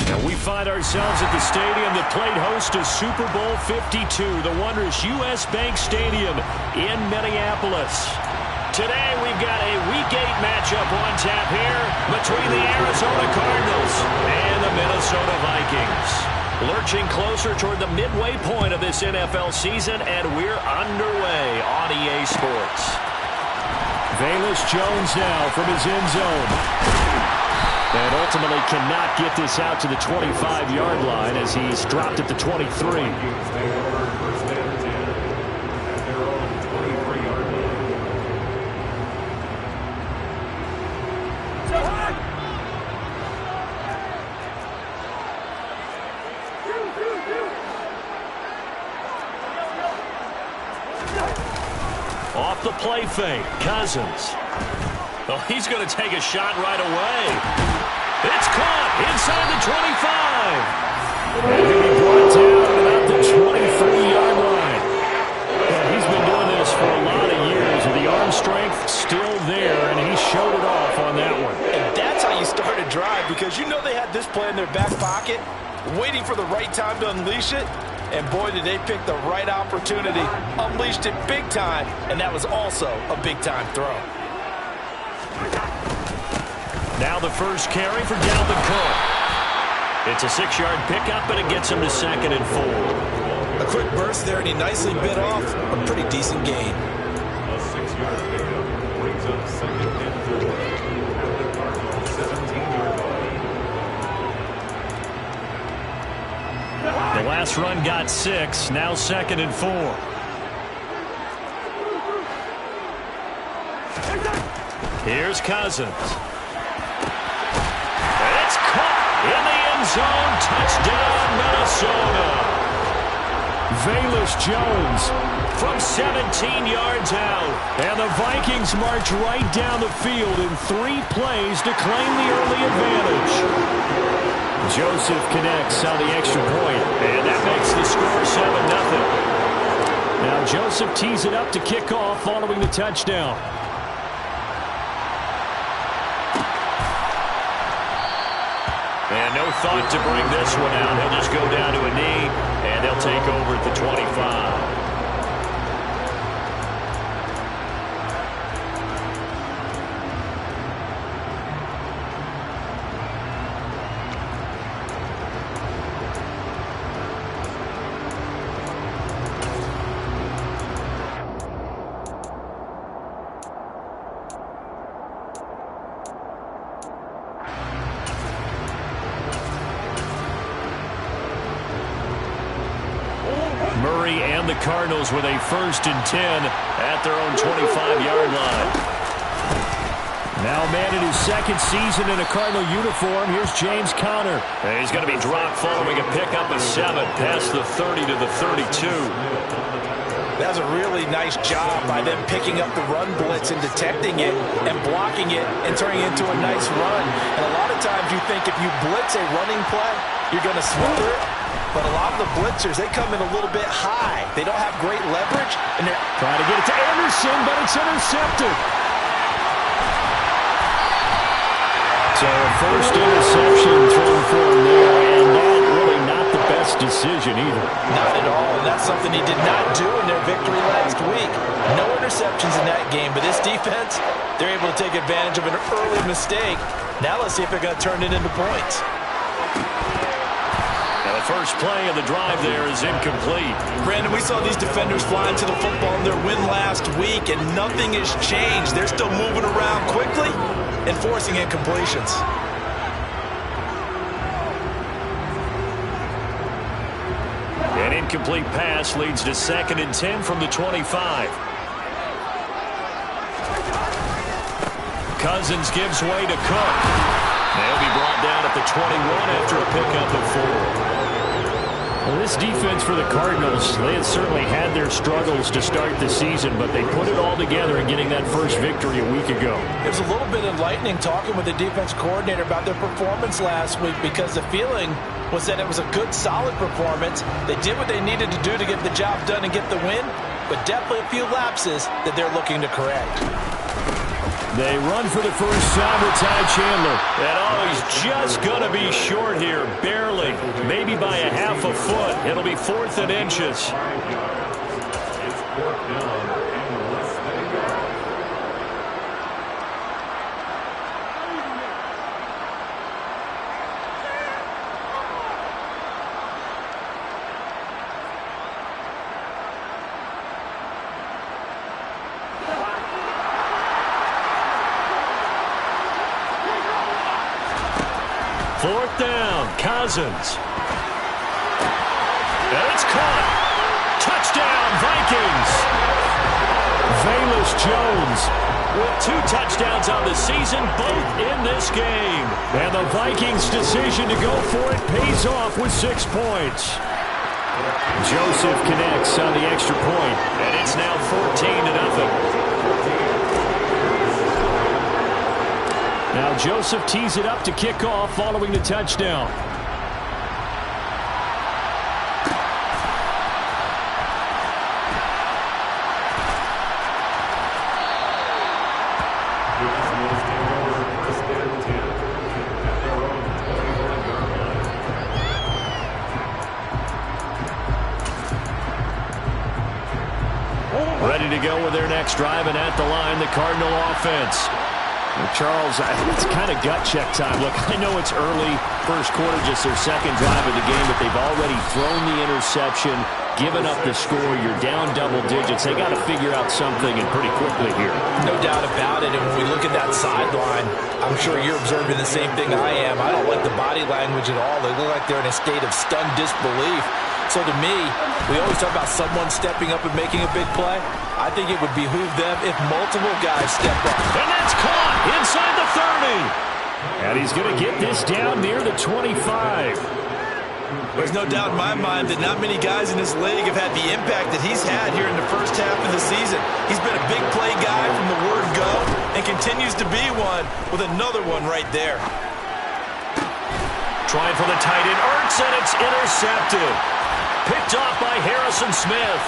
And we find ourselves at the stadium that played host to Super Bowl 52, the wondrous U.S. Bank Stadium in Minneapolis. Today we've got a Week 8 matchup on tap here between the Arizona Cardinals and the Minnesota Vikings. Lurching closer toward the midway point of this NFL season, and we're underway on EA Sports. Velus Jones now from his end zone. And ultimately cannot get this out to the 25-yard line as he's dropped at the 23. Off the play fake, Cousins. Oh, he's going to take a shot right away. It's caught inside the 25. And he'll be brought down at about the 23-yard line. Well, he's been doing this for a lot of years, with the arm strength still there, and he showed it off on that one. And that's how you start a drive, because you know they had this play in their back pocket, waiting for the right time to unleash it. And boy, did they pick the right opportunity. Unleashed it big time, and that was also a big-time throw. Now the first carry for Dalvin Cook. It's a 6-yard pickup, and it gets him to 2nd and 4. A quick burst there, and he nicely bit off a pretty decent gain. A 6-yard pickup brings up 2nd and 4. After Cardinals 17-yard line. The last run got 6, now 2nd and 4. Here's Cousins. It's caught in the end zone. Touchdown, Minnesota. Velus Jones from 17 yards out. And the Vikings march right down the field in 3 plays to claim the early advantage. Joseph connects on the extra point, and that makes the score 7-0. Now Joseph tees it up to kick off following the touchdown. And no thought to bring this one out. He'll just go down to a knee, and they'll take over at the 25. Murray and the Cardinals with a 1st and 10 at their own 25-yard line. Now a man in his 2nd season in a Cardinal uniform. Here's James Conner. And he's going to be dropped following a pickup of 7 past the 30 to the 32. That was a really nice job by them picking up the run blitz and detecting it and blocking it and turning it into a nice run. And a lot of times you think if you blitz a running play, you're going to smother it. But a lot of the blitzers, they come in a little bit high. They don't have great leverage, and they're trying to get it to Anderson, but it's intercepted. So a 1st interception thrown for him there, and that really not the best decision either. Not at all, and that's something he did not do in their victory last week. No interceptions in that game, but this defense, they're able to take advantage of an early mistake. Now let's see if they're going to turn it into points. The first play of the drive there is incomplete. Brandon, we saw these defenders fly into the football in their win last week, and nothing has changed. They're still moving around quickly and forcing incompletions. An incomplete pass leads to 2nd and 10 from the 25. Cousins gives way to Cook. They'll be brought down at the 21 after a pickup of 4. Well, this defense for the Cardinals, they had certainly had their struggles to start the season, but they put it all together in getting that first victory a week ago. It was a little bit enlightening talking with the defense coordinator about their performance last week, because the feeling was that it was a good, solid performance. They did what they needed to do to get the job done and get the win, but definitely a few lapses that they're looking to correct. They run for the first time with Ty Chandler. And he's just going to be short here, barely. Maybe by a half a foot. It'll be 4th and inches. It's 4th down and less than a yard. Fourth down, Cousins. And it's caught. Touchdown, Vikings. Velus Jones with 2 touchdowns on the season, both in this game. And the Vikings' decision to go for it pays off with 6 points. Joseph connects on the extra point, and it's now 14-0. Now Joseph tees it up to kick off following the touchdown. Ready to go with their next drive, and at the line, the Cardinal offense. Charles, it's kind of gut check time. Look, I know it's early, first quarter, just their second drive of the game, but they've already thrown the interception, given up the score. You're down double digits. They got to figure out something, and pretty quickly here. No doubt about it, and when we look at that sideline, I'm sure you're observing the same thing I am. I don't like the body language at all. They look like they're in a state of stunned disbelief. So to me, we always talk about someone stepping up and making a big play. I think it would behoove them if multiple guys step up. And that's caught inside the 30. And he's going to get this down near the 25. There's no doubt in my mind that not many guys in this league have had the impact that he's had here in the first half of the season. He's been a big play guy from the word go and continues to be one with another one right there. Trying for the tight end, Ertz, and it's intercepted. Picked off by Harrison Smith.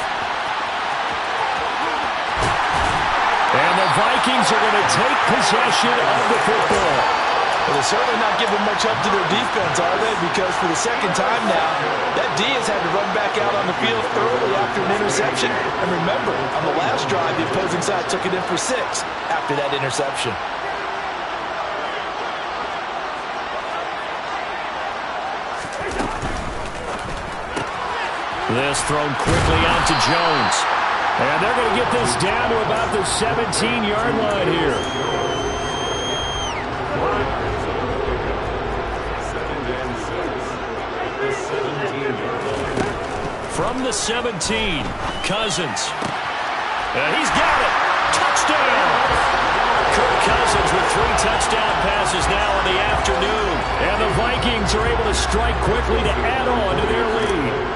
And the Vikings are going to take possession of the football. Well, they're certainly not giving much up to their defense, are they? Because for the second time now, that D has had to run back out on the field early after an interception. And remember, on the last drive, the opposing side took it in for 6 after that interception. This thrown quickly out to Jones. And they're going to get this down to about the 17-yard line here. From the 17, Cousins. And he's got it. Touchdown. Kirk Cousins with 3 touchdown passes now in the afternoon. And the Vikings are able to strike quickly to add on to their lead.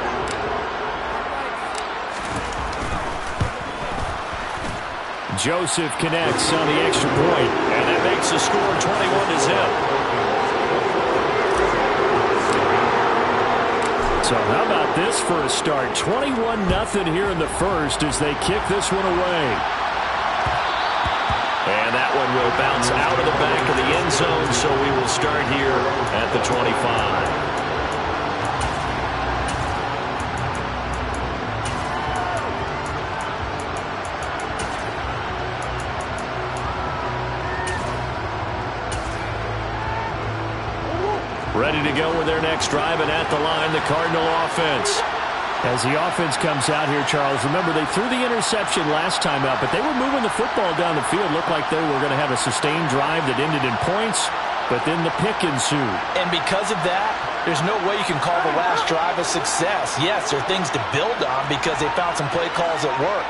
Joseph connects on the extra point, and that makes the score 21-0. So how about this for a start? 21-0 here in the first as they kick this one away. And that one will bounce out of the back of the end zone, so we will start here at the 25. Ready to go with their next drive, and at the line, the Cardinal offense. As the offense comes out here, Charles, remember they threw the interception last time out, but they were moving the football down the field. Looked like they were going to have a sustained drive that ended in points, but then the pick ensued. And because of that, there's no way you can call the last drive a success. Yes, there are things to build on because they found some play calls that work.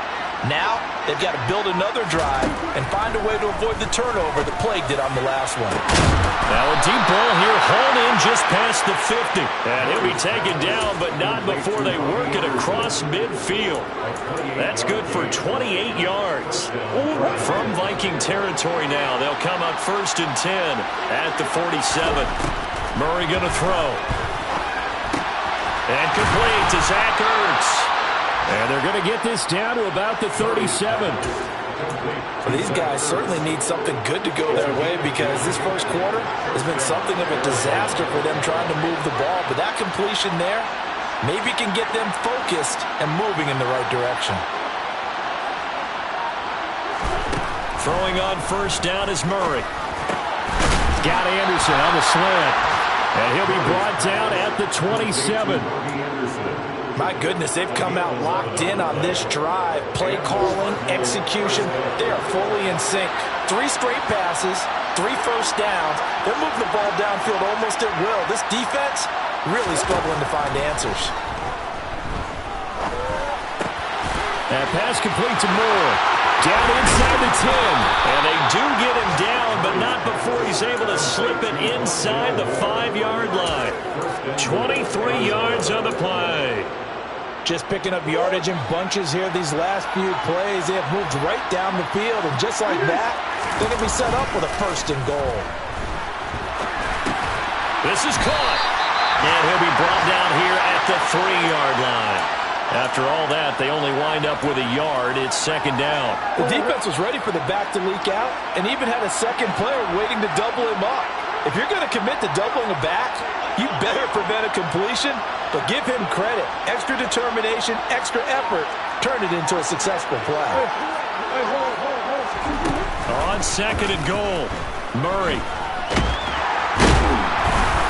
Now, they've got to build another drive and find a way to avoid the turnover that plagued it on the last one. Now a deep ball here, hauled in just past the 50. And he'll be taken down, but not before they work it across midfield. That's good for 28 yards. From Viking territory now, they'll come up 1st and 10 at the 47. Murray going to throw. And complete to Zach Ertz. And they're going to get this down to about the 37. Well, these guys certainly need something good to go their way because this first quarter has been something of a disaster for them trying to move the ball. But that completion there maybe can get them focused and moving in the right direction. Throwing on first down is Murray. Got Anderson on the slant. And he'll be brought down at the 27. My goodness, they've come out locked in on this drive. Play calling, execution, they are fully in sync. 3 straight passes, 3 first downs. They're moving the ball downfield almost at will. This defense really struggling to find answers. That pass complete to Moore. Down inside the 10. And they do get him down, but not before he's able to slip it inside the 5-yard line. 23 yards on the play. Just picking up yardage in bunches here these last few plays. They have moved right down the field, and just like that, they're going to be set up with a 1st and goal. This is caught. And he'll be brought down here at the 3-yard line. After all that, they only wind up with a yard. It's 2nd down. The defense was ready for the back to leak out and even had a second player waiting to double him up. If you're going to commit to doubling a back, you better prevent a completion, but give him credit. Extra determination, extra effort, turn it into a successful play. On 2nd and goal, Murray.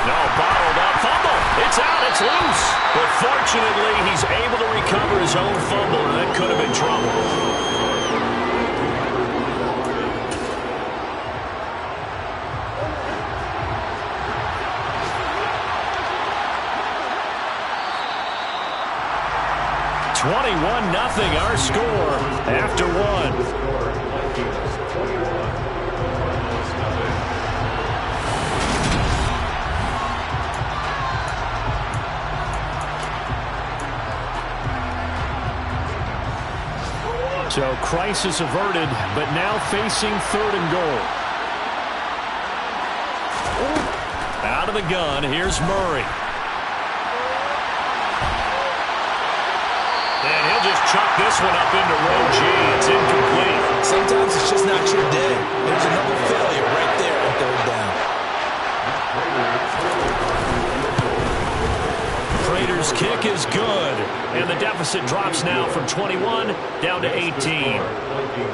No, bottled up, fumble. It's out, it's loose. But fortunately, he's able to recover his own fumble, and that could have been trouble. $21-0 our score after 1. So crisis averted, but now facing 3rd and goal. Out of the gun, here's Murray. And he'll just chuck this one up into row G. It's incomplete. Sometimes it's just not your day. There's another failure right there on 3rd down. Prater's kick is good. And the deficit drops now from 21 down to 18.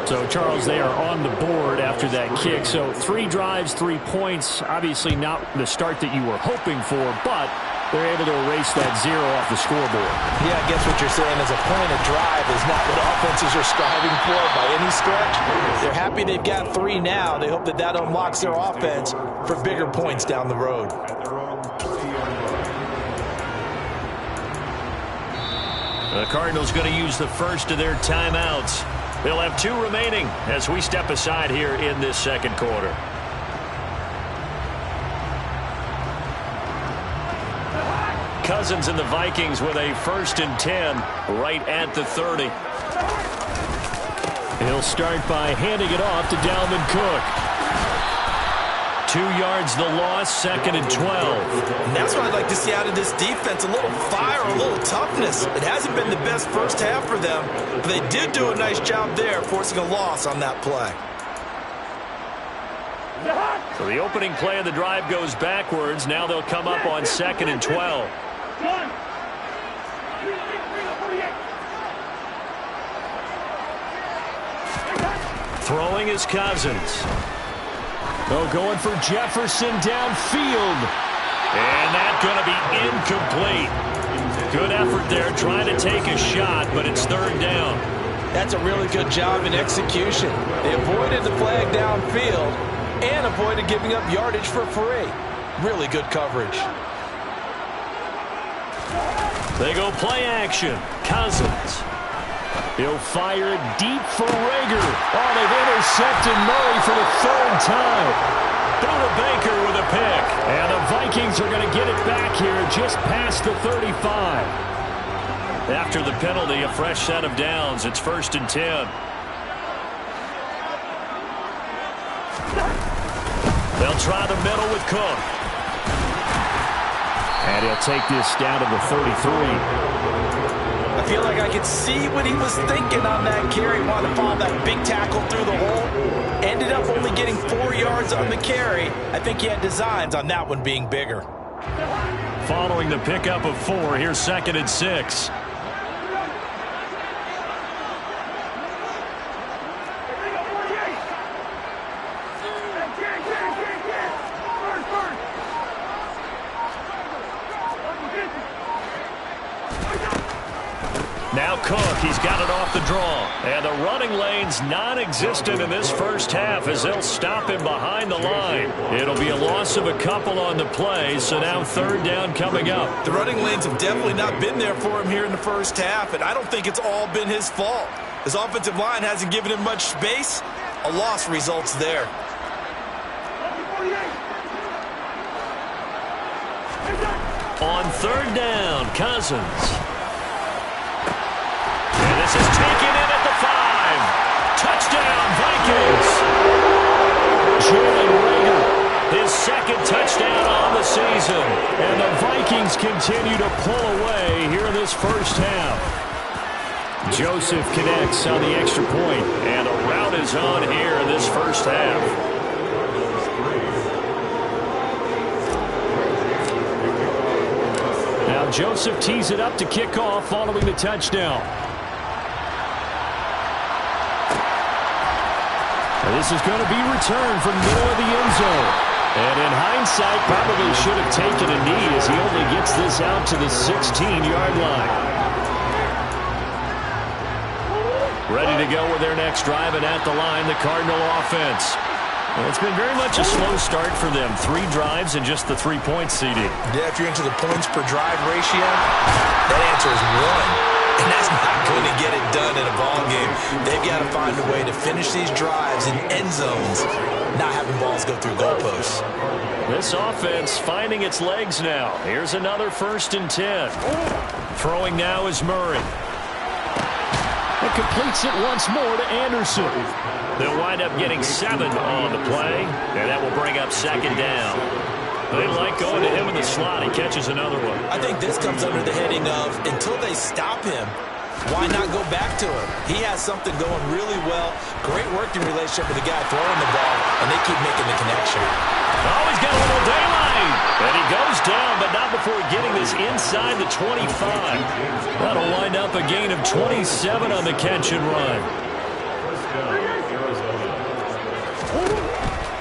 So, Charles, they are on the board after that kick. So 3 drives, 3 points. Obviously not the start that you were hoping for, but they're able to erase that 0 off the scoreboard. Yeah, I guess what you're saying is a point of drive is not what offenses are striving for by any stretch. They're happy they've got 3 now. They hope that that unlocks their offense for bigger points down the road. The Cardinals going to use the first of their timeouts. They'll have 2 remaining as we step aside here in this 2nd quarter. Cousins and the Vikings with a 1st and 10 right at the 30. He'll start by handing it off to Dalvin Cook. 2 yards the loss, 2nd and 12. And that's what I'd like to see out of this defense, a little fire, a little toughness. It hasn't been the best first half for them, but they did do a nice job there, forcing a loss on that play. So the opening play of the drive goes backwards. Now they'll come up on 2nd and 12. Throwing is Cousins. Oh, going for Jefferson downfield. And that's going to be incomplete. Good effort there trying to take a shot, but it's 3rd down. That's a really good job in execution. They avoided the flag downfield and avoided giving up yardage for free. Really good coverage. They go play action. Cousins. He'll fire it deep for Rager. Oh, they've intercepted Murray for the 3rd time. Buda Baker with a pick. And the Vikings are going to get it back here just past the 35. After the penalty, a fresh set of downs. It's 1st and 10. They'll try the middle with Cook. And he'll take this down to the 33. I feel like I could see what he was thinking on that carry. Wanted to follow that big tackle through the hole. Ended up only getting 4 yards on the carry. I think he had designs on that one being bigger. Following the pickup of 4, here's 2nd and 6. Now Cook, he's got it off the draw. And the running lane's non-existent in this first half as they'll stop him behind the line. It'll be a loss of a couple on the play, so now 3rd down coming up. The running lanes have definitely not been there for him here in the first half, and I don't think it's all been his fault. His offensive line hasn't given him much space. A loss results there. On 3rd down, Cousins. This is taken in at the 5. Touchdown, Vikings. Jalen Reagor, his 2nd touchdown on the season. And the Vikings continue to pull away here in this first half. Joseph connects on the extra point, and a rout is on here in this first half. Now Joseph tees it up to kick off following the touchdown. This is going to be returned from middle of the end zone. And in hindsight, probably should have taken a knee as he only gets this out to the 16-yard line. Ready to go with their next drive, and at the line, the Cardinal offense. Well, it's been very much a slow start for them. 3 drives and just the 3 points, CD. Yeah, if you're into the points per drive ratio, that answer is 1. And that's not going to get it done in a ball game. They've got to find a way to finish these drives in end zones, not having balls go through goalposts. This offense finding its legs now. Here's another 1st and 10. Throwing now is Murray. It completes it once more to Anderson. They'll wind up getting 7 on the play, and that will bring up 2nd down. They like going to him in the slot. He catches another one. I think this comes under the heading of, until they stop him, why not go back to him? He has something going really well. Great working relationship with the guy throwing the ball, and they keep making the connection. Oh, he's got a little daylight. And he goes down, but not before getting this inside the 25. That'll wind up a gain of 27 on the catch and run.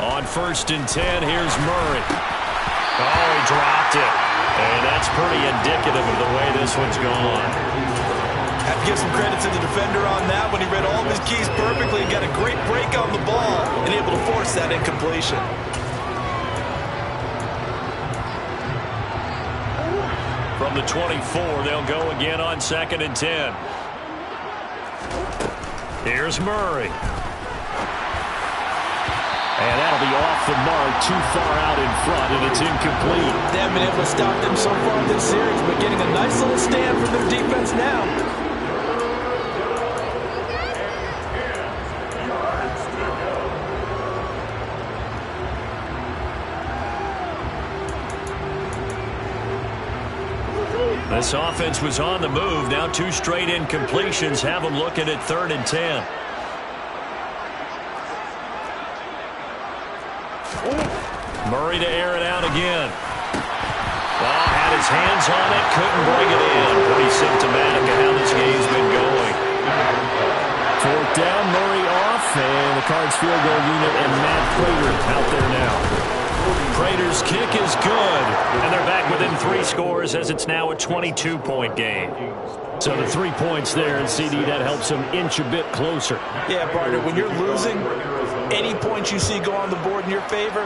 On 1st and 10, here's Murray. Oh, he dropped it. And that's pretty indicative of the way this one's gone. Have to give some credit to the defender on that when he read all of his keys perfectly and got a great break on the ball and able to force that incompletion. From the 24, they'll go again on 2nd and 10. Here's Murray. And that'll be off the mark, too far out in front, and it's incomplete. They haven't been able to stop them so far this series, but getting a nice little stand from their defense now. This offense was on the move. Now 2 straight incompletions have them looking at 3rd and 10. Murray to air it out again. Well, had his hands on it, couldn't bring it in. Pretty symptomatic of how this game's been going. 4th down, Murray off, and the Cards field goal unit and Matt Prater out there now. Prater's kick is good, and they're back within 3 scores as it's now a 22-point game. So the 3 points there, and CD, that helps them inch a bit closer. Yeah, partner, when you're losing, any points you see go on the board in your favor,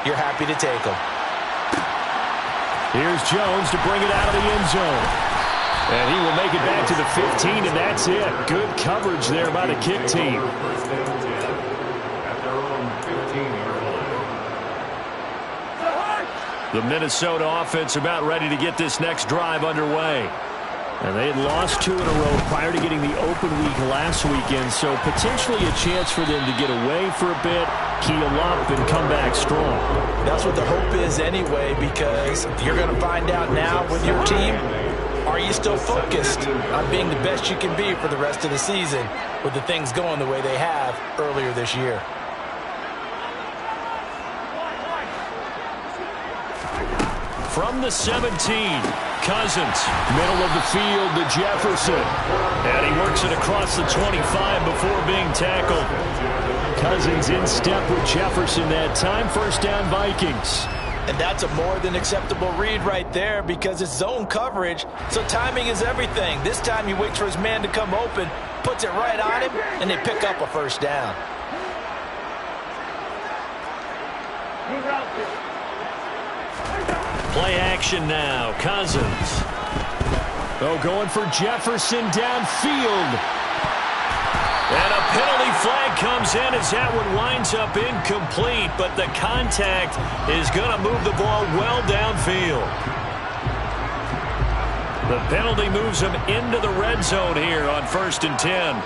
you're happy to take them. Here's Jones to bring it out of the end zone. And he will make it back to the 15, and that's it. Good coverage there by the kick team. The Minnesota offense about ready to get this next drive underway. And they had lost 2 in a row prior to getting the open week last weekend, so potentially a chance for them to get away for a bit, keel up, and come back strong. That's what the hope is anyway, because you're going to find out now with your team, Are you still focused on being the best you can be for the rest of the season with the things going the way they have earlier this year? From the 17, Cousins, middle of the field to Jefferson. And he works it across the 25 before being tackled. Cousins in step with Jefferson that time. First down, Vikings. And that's a more than acceptable read right there because it's zone coverage, so timing is everything. This time he waits for his man to come open, puts it right on him, and they pick up a first down. Play action now. Cousins. Oh, going for Jefferson downfield. And a penalty flag comes in as that one winds up incomplete, but the contact is going to move the ball well downfield. The penalty moves him into the red zone here on 1st and 10.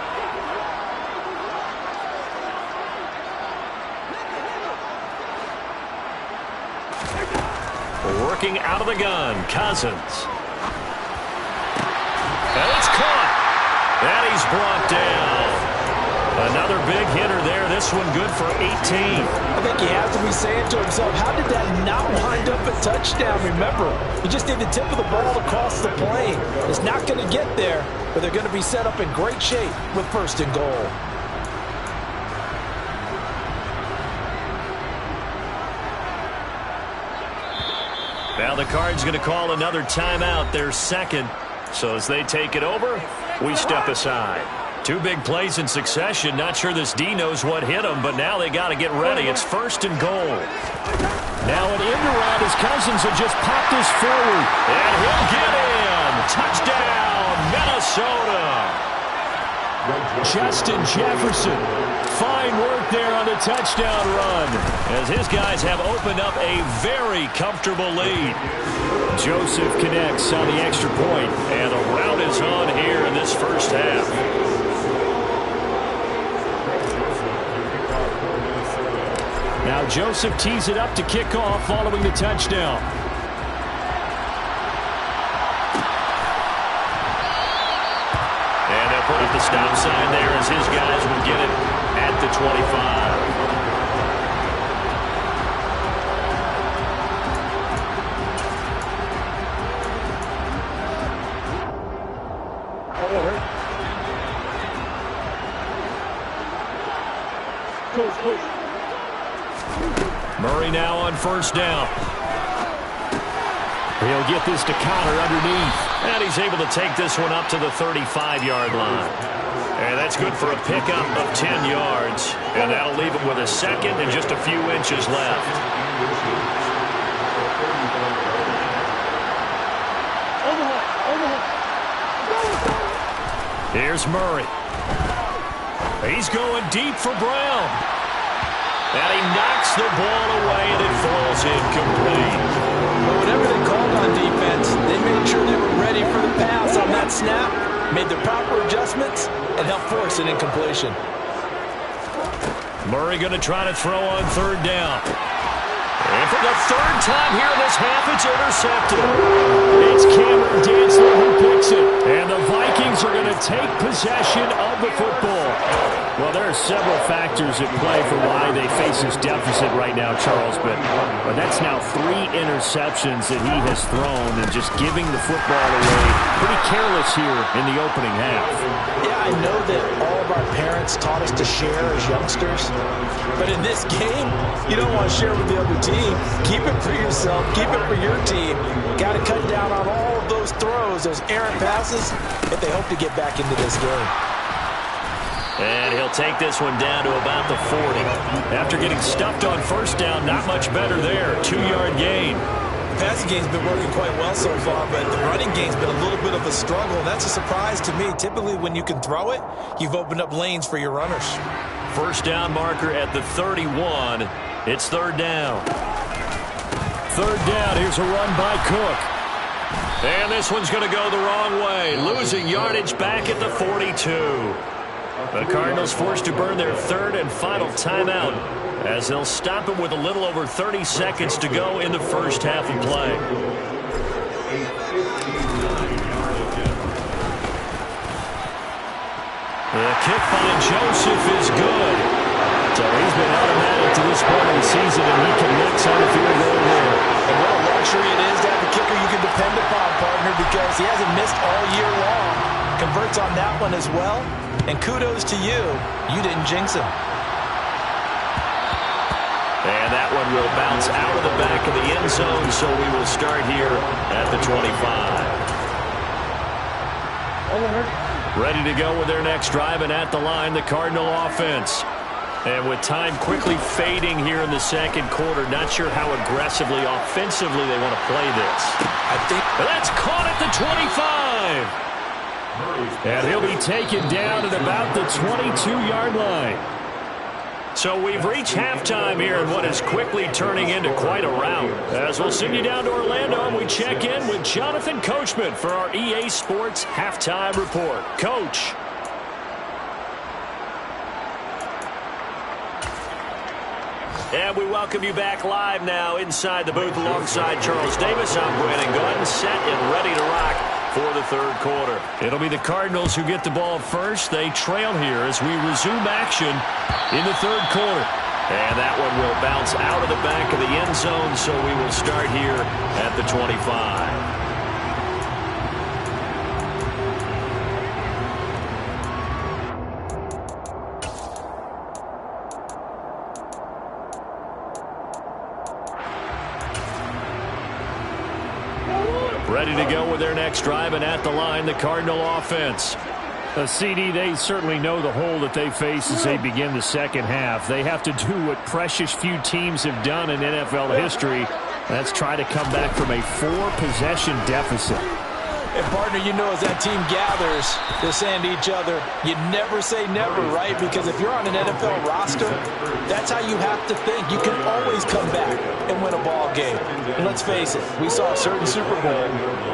Working out of the gun, Cousins. And it's caught. And he's brought down. Another big hitter there. This one good for 18. I think he has to be saying to himself, how did that not wind up a touchdown? Remember, you just need the tip of the ball across the plane. It's not going to get there, but they're going to be set up in great shape with 1st and goal. Now the Cards going to call another timeout, their second. So as they take it over, we step aside. Two big plays in succession. Not sure this D knows what hit him, but now they got to get ready. It's 1st and goal. Now an end around as Cousins will just pop this forward. And he'll get in. Touchdown, Minnesota. Justin Jefferson. Fine work there on the touchdown run as his guys have opened up a very comfortable lead. Joseph connects on the extra point, and the rout is on here in this first half. Now Joseph tees it up to kick off following the touchdown. And they'll put up the stop sign there as his guys will get it at the 25. Murray now on 1st down. He'll get this to Connor underneath. And he's able to take this one up to the 35-yard line. And that's good for a pickup of 10 yards. And that'll leave him with a second and just a few inches left. Here's Murray. He's going deep for Brown. And he knocks the ball away, and it falls incomplete. But whatever they called on defense, they made sure they were ready for the pass on that snap, made the proper adjustments, and helped force an incompletion. Murray going to try to throw on 3rd down. And for the 3rd time here in this half, it's intercepted. It's Cameron Dantzler who picks it. And the Vikings are going to take possession of the football. Well, there are several factors at play for why they face this deficit right now, Charles. But that's now 3 interceptions that he has thrown and just giving the football away. Pretty careless here in the opening half. Yeah, I know that all of our parents taught us to share as youngsters. But in this game, you don't want to share with the other team. Keep it for yourself. Keep it for your team. Got to cut down on all of those throws, those errant passes, if they hope to get back into this game. And he'll take this one down to about the 40. After getting stuffed on 1st down, not much better there. 2-yard gain. The passing game's been working quite well so far, but the running game's been a little bit of a struggle. That's a surprise to me. Typically, when you can throw it, you've opened up lanes for your runners. 1st down marker at the 31. It's 3rd down. 3rd down. Here's a run by Cook. And this one's going to go the wrong way. Losing yardage back at the 42. The Cardinals forced to burn their 3rd and final timeout as they'll stop him with a little over 30 seconds to go in the first half of play. The kick by Joseph is good. So he's been automatic to this point of the season, and he connects on the field goal here. And what a luxury it is to have a kicker you can depend upon, partner, because he hasn't missed all year long. Converts on that one as well. And kudos to you. You didn't jinx him. And that one will bounce out of the back of the end zone, so we will start here at the 25. Ready to go with their next drive, and at the line, the Cardinal offense. And with time quickly fading here in the second quarter, not sure how aggressively, offensively they want to play this. I think that's caught at the 25. And he'll be taken down at about the 22-yard line. So we've reached halftime here in what is quickly turning into quite a rout. As we'll send you down to Orlando, and we check in with Jonathan Coachman for our EA Sports Halftime Report. Coach. And we welcome you back live now inside the booth alongside Charles Davis. I'm Brandon Gunn, set and ready to rock for the third quarter. It'll be the Cardinals who get the ball first. They trail here as we resume action in the third quarter. And that one will bounce out of the back of the end zone, so we will start here at the 25. Ready to go with their next drive, and at the line, the Cardinal offense. CD, they certainly know the hole that they face as they begin the second half. They have to do what precious few teams have done in NFL history. That's try to come back from a 4-possession deficit. And, partner, you know as that team gathers, they're saying to each other, you never say never, right? Because if you're on an NFL roster, that's how you have to think. You can always come back and win a ball game. And let's face it, we saw a certain Super Bowl,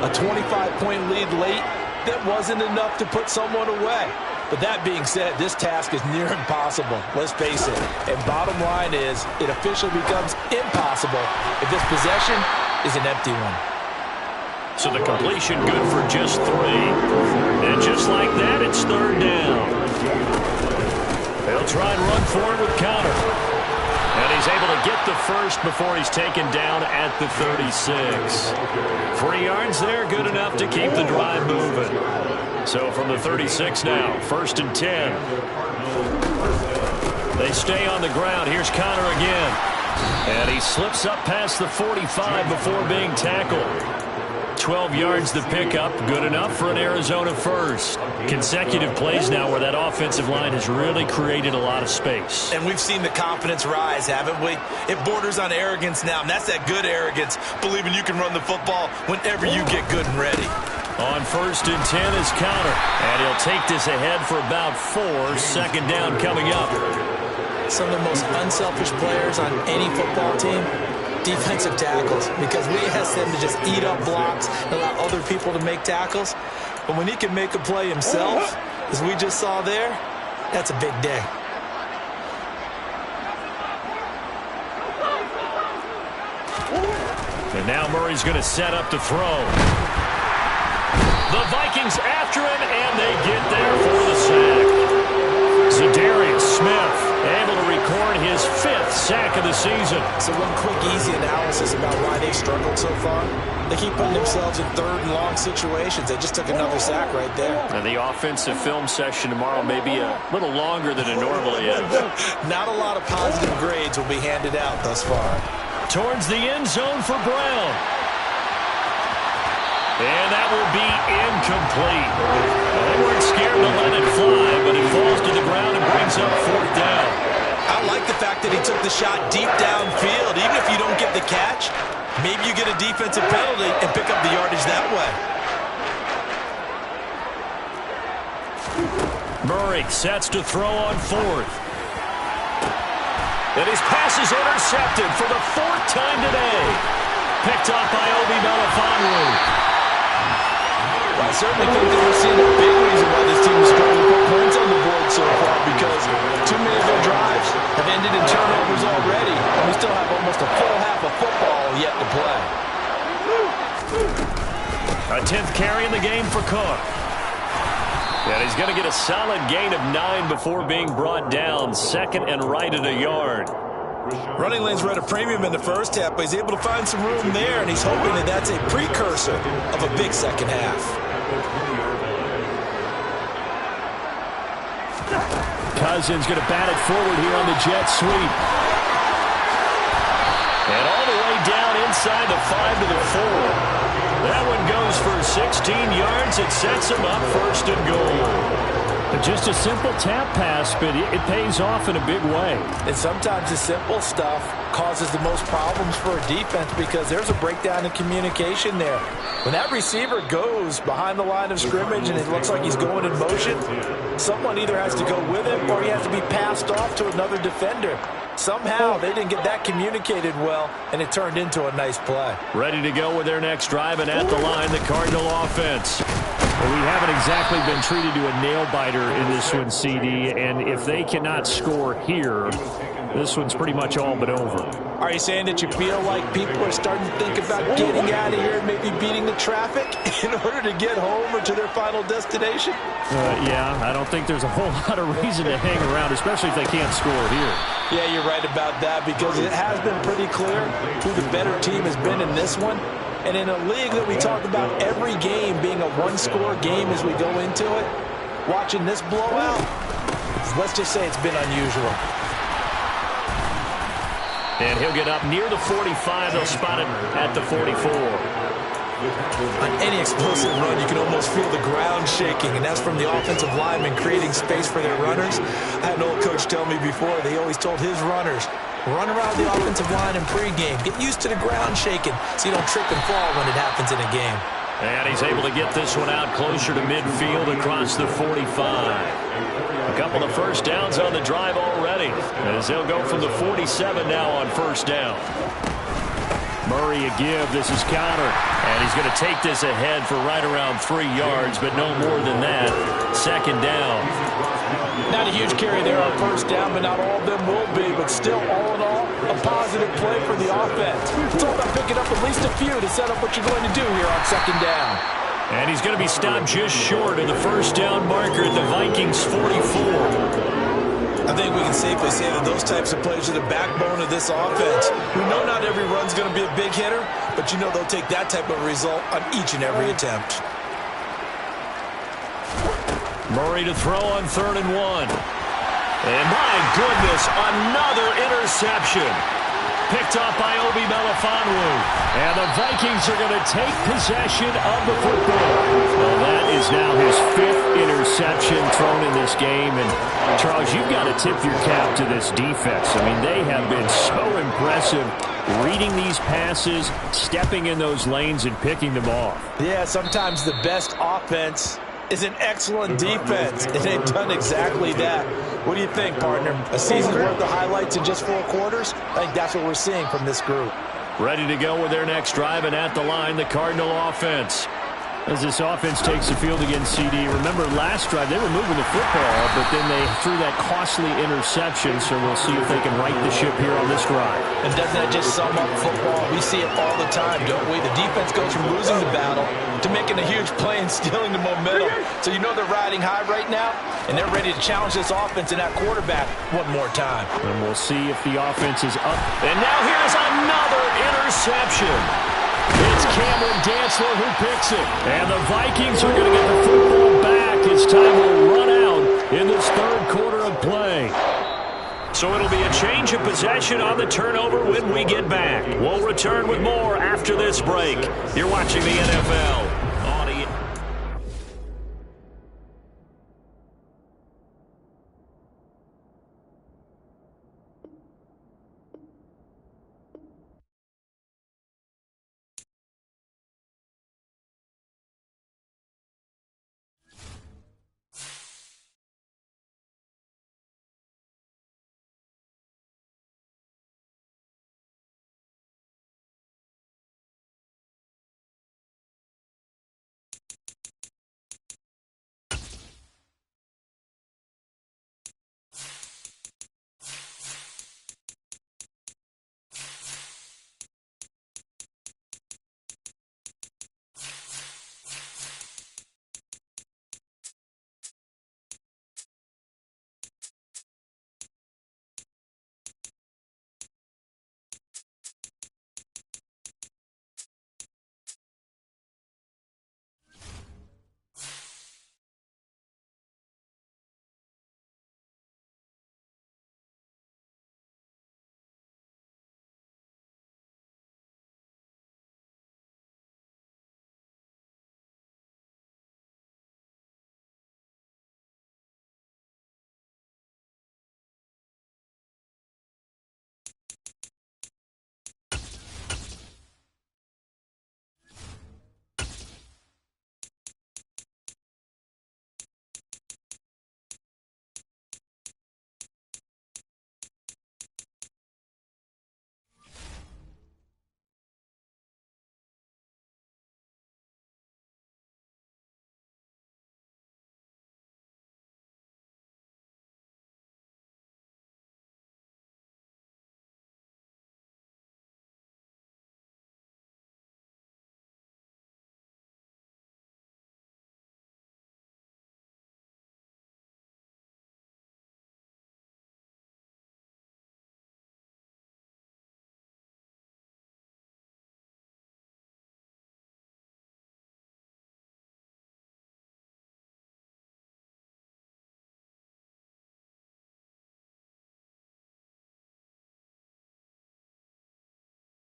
a 25-point lead late, that wasn't enough to put someone away. But that being said, this task is near impossible. Let's face it. And bottom line is, it officially becomes impossible if this possession is an empty one. So the completion good for just 3. And just like that, it's third down. They'll try and run forward with Conner. And he's able to get the first before he's taken down at the 36. 3 yards there, good enough to keep the drive moving. So from the 36 now, 1st and 10. They stay on the ground. Here's Conner again. And he slips up past the 45 before being tackled. 12 yards the pickup, good enough for an Arizona first. Consecutive plays now where that offensive line has really created a lot of space. And we've seen the confidence rise, haven't we? It borders on arrogance now, and that's that good arrogance, believing you can run the football whenever you get good and ready. On 1st and 10 is Conner, and he'll take this ahead for about 4. 2nd down coming up. Some of the most unselfish players on any football team, defensive tackles, because we ask them to just eat up blocks and allow other people to make tackles. But when he can make a play himself, as we just saw there, that's a big day. And now Murray's going to set up to throw. The Vikings after him, and they get there for the sack. Za'Darius Smith able to record his 5th sack of the season. So one quick, easy analysis about why they've struggled so far. They keep putting themselves in 3rd and long situations. They just took another sack right there. And the offensive film session tomorrow may be a little longer than it normally is. Not a lot of positive grades will be handed out thus far. Towards the end zone for Brown. And that will be incomplete. They weren't scared to let it fly, but it falls to the ground and brings up 4th down. I like the fact that he took the shot deep downfield. Even if you don't get the catch, maybe you get a defensive penalty and pick up the yardage that way. Murray sets to throw on 4th. And his pass is intercepted for the 4th time today. Picked off by Obi Melifonwu. I certainly think that we're seeing a big reason why this team is struggling to put points on the board so far, because too many of their drives have ended in turnovers already, and we still have almost a full half of football yet to play. A 10th carry in the game for Cook. And he's going to get a solid gain of 9 before being brought down. Second and right at a yard. Running lanes were at a premium in the first half, but he's able to find some room there, and he's hoping that that's a precursor of a big second half. Cousins going to bat it forward here on the jet sweep. And all the way down inside the 5 to the 4. That one goes for 16 yards. It sets him up first and goal. Just a simple tap pass, but it pays off in a big way. And sometimes the simple stuff causes the most problems for a defense because there's a breakdown in communication there. When that receiver goes behind the line of scrimmage and it looks like he's going in motion, someone either has to go with him or he has to be passed off to another defender. Somehow they didn't get that communicated well, and it turned into a nice play. Ready to go with their next drive, and at the line, the Cardinal offense. Well, we haven't exactly been treated to a nail-biter in this one, CD, and if they cannot score here, this one's pretty much all but over. Are you saying that you feel like people are starting to think about getting out of here and maybe beating the traffic in order to get home or to their final destination? Yeah, I don't think there's a whole lot of reason to hang around, especially if they can't score here. Yeah, you're right about that because it has been pretty clear who the better team has been in this one. And in a league that we talk about every game being a one-score game as we go into it, watching this blowout, let's just say it's been unusual. And he'll get up near the 45. They'll spot him at the 44. On any explosive run, you can almost feel the ground shaking, and that's from the offensive linemen creating space for their runners. I had an old coach tell me before, they always told his runners, run around the offensive line in pregame. Get used to the ground shaking so you don't trip and fall when it happens in a game. And he's able to get this one out closer to midfield across the 45. A couple of first downs on the drive already, as they'll go from the 47 now on first down. Murray a give. This is counter. And he's going to take this ahead for right around 3 yards, but no more than that. Second down. Not a huge carry there on first down, but not all of them will be. But still, all in all, a positive play for the offense. It's all about picking up at least a few to set up what you're going to do here on second down. And he's going to be stopped just short of the first down marker at the Vikings 44. I think we can safely say that those types of plays are the backbone of this offense. We know not every run's going to be a big hitter, but you know they'll take that type of result on each and every attempt. Murray to throw on 3rd and 1. And my goodness, another interception. Picked off by Obi Melifonwu. And the Vikings are going to take possession of the football. Well, that is now his 5th interception thrown in this game. And, Charles, you've got to tip your cap to this defense. I mean, they have been so impressive reading these passes, stepping in those lanes, and picking them off. Yeah, sometimes the best offense is an excellent defense, and they've done exactly that. What do you think, partner? A season's worth of highlights in just 4 quarters? I think that's what we're seeing from this group. Ready to go with their next drive, and at the line, the Cardinal offense. As this offense takes the field against CD. Remember, last drive, they were moving the football, but then they threw that costly interception, so we'll see if they can right the ship here on this drive. And doesn't that just sum up football? We see it all the time, don't we? The defense goes from losing the battle to making a huge play and stealing the momentum. So you know they're riding high right now, and they're ready to challenge this offense and that quarterback one more time. And we'll see if the offense is up. And now here's another interception. It's Cameron Dantzler who picks it. And the Vikings are going to get the football back as time will run out in this 3rd quarter of play. So it'll be a change of possession on the turnover when we get back. We'll return with more after this break. You're watching the NFL.